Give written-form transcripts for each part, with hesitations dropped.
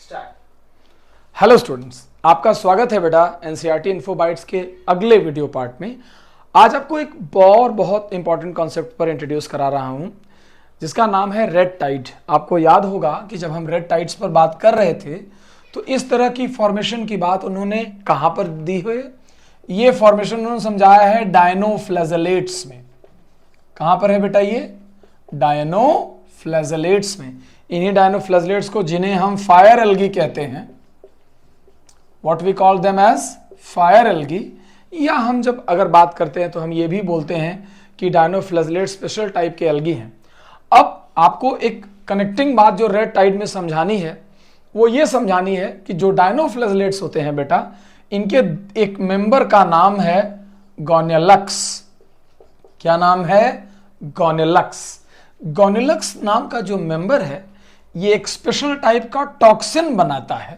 Start. Hello students, आपका स्वागत है बेटा एनसीईआरटी इन्फो बाइट्स के अगले वीडियो पार्ट में। आज आपको एक बहुत इंपॉर्टेंट कॉन्सेप्ट पर इंट्रोड्यूस करा रहा हूं जिसका नाम है रेड टाइड। आपको याद होगा कि जब हम रेड टाइड्स पर बात कर रहे थे तो इस तरह की फॉर्मेशन की बात उन्होंने कहां पर दी हुई है? ये फॉर्मेशन उन्होंने समझाया है डायनोफ्लैजेलेट्स में। कहां पर है बेटा? ये डायनोफ्लैजेलेट्स में। इन्हीं डायनोफ्लैजेलेट्स को जिन्हें हम फायर एल्गी कहते हैं, what we call them as fire algae, या हम जब अगर बात करते हैं तो हम ये भी बोलते हैं कि डायनोफ्लैजेलेट स्पेशल टाइप के एल्गी हैं। अब आपको एक कनेक्टिंग बात जो रेड टाइड में समझानी है वो ये समझानी है कि जो डायनोफ्लैजेलेट्स होते हैं बेटा, इनके एक मेंबर का नाम है गोनेलक्स। क्या नाम है? गोनेलक्स। गोनेलक्स नाम का जो मेंबर है ये एक स्पेशल टाइप का टॉक्सिन बनाता है।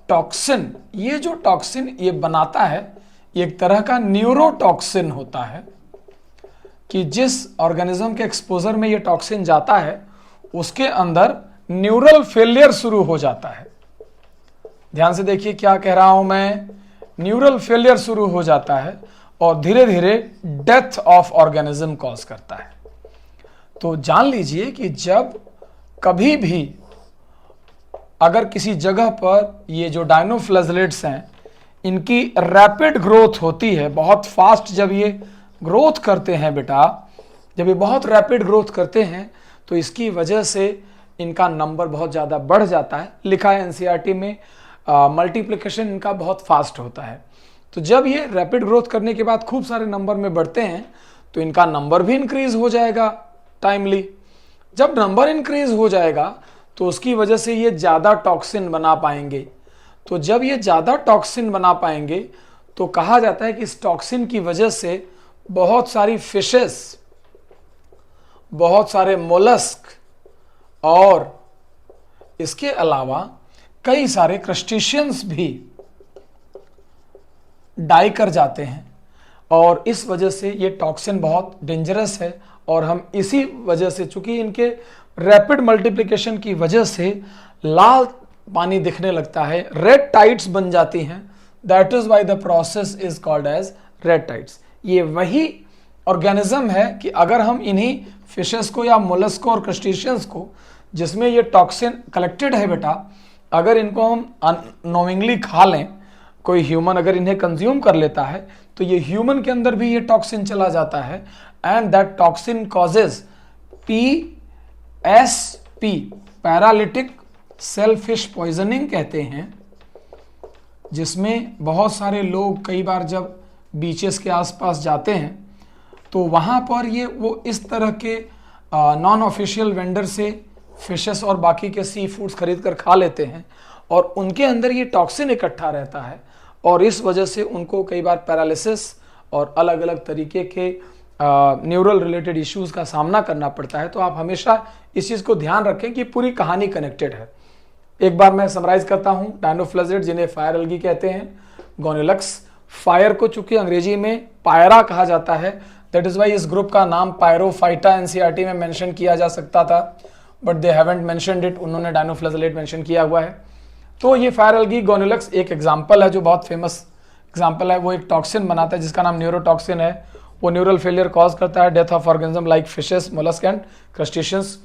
टॉक्सिन, ये जो टॉक्सिन ये बनाता है ये एक तरह का न्यूरोटॉक्सिन होता है कि जिस ऑर्गेनिज्म के एक्सपोजर में ये टॉक्सिन जाता है उसके अंदर न्यूरल फेलियर शुरू हो जाता है। ध्यान से देखिए क्या कह रहा हूं मैं। न्यूरल फेलियर शुरू हो जाता है और धीरे धीरे डेथ ऑफ ऑर्गेनिज्म कॉज करता है। तो जान लीजिए कि जब कभी भी अगर किसी जगह पर ये जो डायनोफ्लैजेलेट्स हैं इनकी रैपिड ग्रोथ होती है, बहुत फास्ट जब ये ग्रोथ करते हैं बेटा, जब ये बहुत रैपिड ग्रोथ करते हैं तो इसकी वजह से इनका नंबर बहुत ज़्यादा बढ़ जाता है। लिखा है एनसीईआरटी में मल्टीप्लिकेशन इनका बहुत फास्ट होता है। तो जब ये रैपिड ग्रोथ करने के बाद खूब सारे नंबर में बढ़ते हैं तो इनका नंबर भी इंक्रीज हो जाएगा टाइमली। जब नंबर इंक्रीज हो जाएगा तो उसकी वजह से ये ज़्यादा टॉक्सिन बना पाएंगे। तो जब ये ज़्यादा टॉक्सिन बना पाएंगे तो कहा जाता है कि इस टॉक्सिन की वजह से बहुत सारी फिशेस, बहुत सारे मोलस्क और इसके अलावा कई सारे क्रस्टेशियंस भी डाई कर जाते हैं। और इस वजह से ये टॉक्सिन बहुत डेंजरस है और हम इसी वजह से, चूंकि इनके रैपिड मल्टीप्लिकेशन की वजह से लाल पानी दिखने लगता है, रेड टाइड्स बन जाती हैं। That is why the process is called as red tides. ये वही ऑर्गेनिज्म है कि अगर हम इन्हीं फिशेस को या मोलस्क और क्रस्टेशियंस को जिसमें ये टॉक्सिन कलेक्टेड है बेटा, अगर इनको हम अननोइंगली खा लें, कोई ह्यूमन अगर इन्हें कंज्यूम कर लेता है तो ये ह्यूमन के अंदर भी ये टॉक्सिन चला जाता है and that toxin causes PSP, paralytic shellfish poisoning कहते हैं, जिसमें बहुत सारे लोग कई बार जब बीचेस के आसपास जाते हैं तो वहाँ पर ये वो इस तरह के नॉन ऑफिशियल वेंडर से फिशेस और बाकी के सी फूड्स खरीद कर खा लेते हैं और उनके अंदर ये टॉक्सिन इकट्ठा रहता है और इस वजह से उनको कई बार पैरालिसिस और अलग अलग तरीके के न्यूरल रिलेटेड इश्यूज का सामना करना पड़ता है। तो आप हमेशा इस चीज़ को ध्यान रखें कि पूरी कहानी कनेक्टेड है। एक बार मैं समराइज करता हूं। डायनोफ्लैजेलेट जिन्हें फायर एल्गी कहते हैं, गोनेलक्स। फायर को चूंकि अंग्रेजी में पायरा कहा जाता है, दैट इज वाई इस ग्रुप का नाम पायरोफाइटा एनसीईआरटी में मेंशन किया जा सकता था, but they haven't mentioned it. उन्होंने डायनोफ्लैजेलेट मेंशन किया हुआ है। तो ये फायर एल्गी गोनेलक्स एक एग्जाम्पल है जो बहुत फेमस एग्जाम्पल है। वो एक टॉक्सिन बनाता है जिसका नाम न्यूरोटॉक्सिन है। वो न्यूरल फेलियर कॉज करता है, death of organism like fishes, mollusc and crustaceans.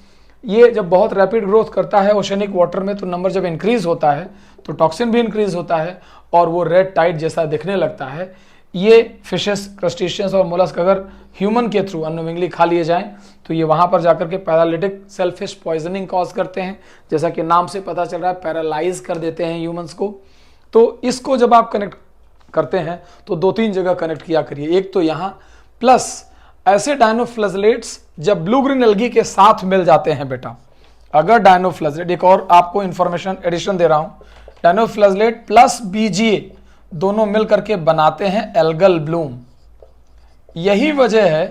ये जब बहुत रैपिड ग्रोथ करता है ओशनिक वाटर में तो नंबर जब इंक्रीज होता है तो टॉक्सिन भी इंक्रीज होता है और वो रेड टाइड जैसा दिखने लगता है। ये फिशेस, क्रस्टेशियंस और मोलस्क अगर ह्यूमन के थ्रू अननोइंगली खा लिए जाएं तो ये वहाँ पर जाकर के पैरालिटिक सेलफिश पॉइजनिंग कॉज करते हैं, जैसा कि नाम से पता चल रहा है, पैरालाइज कर देते हैं ह्यूमंस को। तो इसको जब आप कनेक्ट करते हैं तो 2-3 जगह कनेक्ट किया करिए। एक तो यहाँ, प्लस ऐसे डायनोफ्लैजेलेट्स जब ब्लू ग्रीन एल्गी के साथ मिल जाते हैं बेटा, अगर डायनोफ्लैजेलेट, एक और आपको इंफॉर्मेशन एडिशन दे रहा हूं, डायनोफ्लैजेलेट प्लस BGA दोनों मिल करके बनाते हैं एल्गल ब्लूम। यही वजह है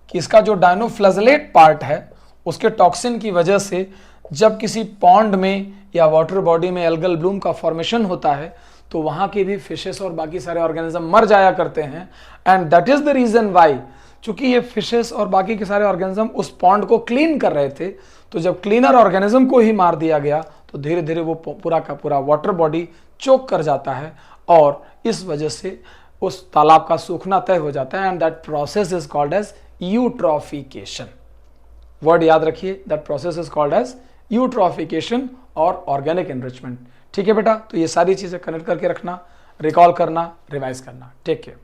कि इसका जो डायनोफ्लैजेलेट पार्ट है उसके टॉक्सिन की वजह से जब किसी पॉन्ड में या वाटर बॉडी में एल्गल ब्लूम का फॉर्मेशन होता है तो वहां के भी फिशेस और बाकी सारे ऑर्गेनिज्म मर जाया करते हैं। And that is the reason why, चूंकि ये फिशेस और बाकी के सारे ऑर्गेनिज्म उस पॉन्ड को क्लीन कर रहे थे, तो जब क्लीनर ऑर्गेनिज्म को ही मार दिया गया तो धीरे धीरे वो पूरा का पूरा वाटर बॉडी चोक कर जाता है और इस वजह से उस तालाब का सूखना तय हो जाता है and that process is called as eutrophication. Word याद रखिए, that process is called as eutrophication और ऑर्गेनिक एनरिचमेंट। ठीक है बेटा, तो ये सारी चीजें कनेक्ट करके रखना, रिकॉल करना, रिवाइज करना। Take care.